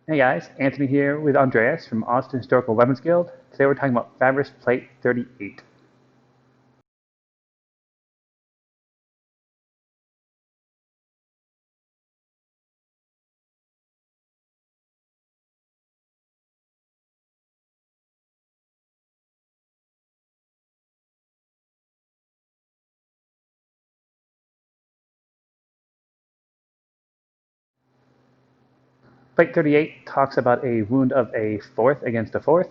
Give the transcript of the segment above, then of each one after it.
Hey guys, Anthony here with Andreas from Austin Historical Weapons Guild. Today we're talking about Fabris Plate 38. Plate 38 talks about a wound of a fourth against a fourth,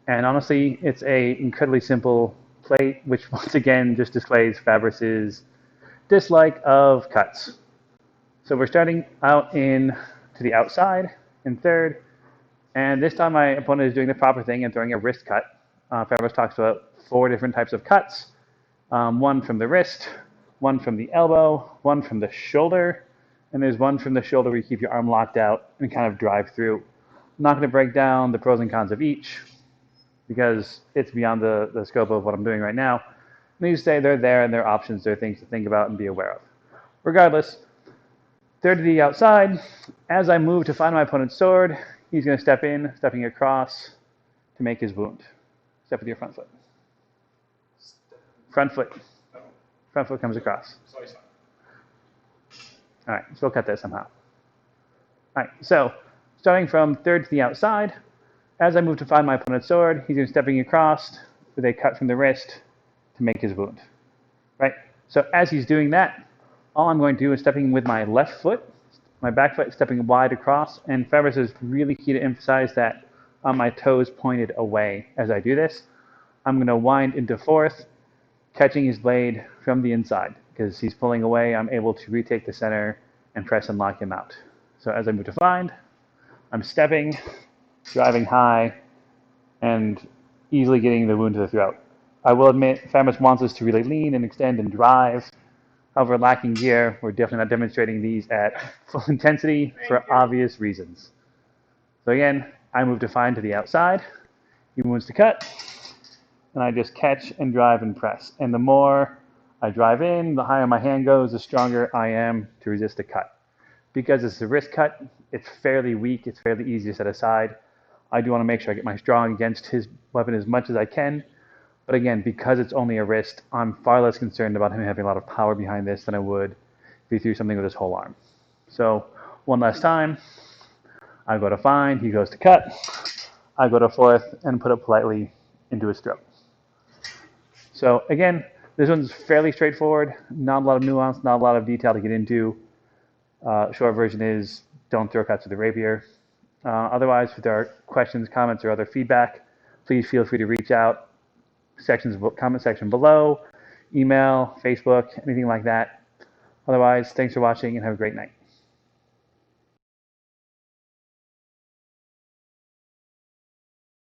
and honestly, it's a incredibly simple plate, which once again just displays Fabris's dislike of cuts. So we're starting out in to the outside in third, and this time my opponent is doing the proper thing and throwing a wrist cut. Fabris talks about 4 different types of cuts, one from the wrist, one from the elbow, one from the shoulder, and there's one from the shoulder where you keep your arm locked out and kind of drive through. I'm not going to break down the pros and cons of each because it's beyond the scope of what I'm doing right now. Let me just say they're there and they're options, they're things to think about and be aware of. Regardless, third to the outside, as I move to find my opponent's sword, he's going to step in, stepping across to make his wound. Step with your front foot. Front foot. Front foot comes across. All right, so we'll cut that somehow. All right, so starting from third to the outside, as I move to find my opponent's sword, he's going to be stepping across with a cut from the wrist to make his wound. Right? So as he's doing that, all I'm going to do is stepping with my left foot, my back foot stepping wide across, and Fabris is really key to emphasize that on my toes pointed away as I do this. I'm going to wind into fourth, catching his blade from the inside. Because he's pulling away, I'm able to retake the center and press and lock him out. So as I move to find, I'm stepping, driving high, and easily getting the wound to the throat. I will admit, Fabris wants us to really lean and extend and drive. However, lacking gear, we're definitely not demonstrating these at full intensity for obvious reasons. So again, I move to find to the outside, he moves to cut, and I just catch and drive and press. And the more I drive in, the higher my hand goes, the stronger I am to resist a cut. Because it's a wrist cut, it's fairly weak, it's fairly easy to set aside. I do want to make sure I get my strong against his weapon as much as I can. But again, because it's only a wrist, I'm far less concerned about him having a lot of power behind this than I would if he threw something with his whole arm. So one last time, I go to find, he goes to cut, I go to fourth and put it politely into his throat. So again, this one's fairly straightforward, not a lot of nuance, not a lot of detail to get into. Short version is don't throw cuts with the rapier. Otherwise, if there are questions, comments, or other feedback, please feel free to reach out. Comment section below, email, Facebook, anything like that. Otherwise, thanks for watching and have a great night.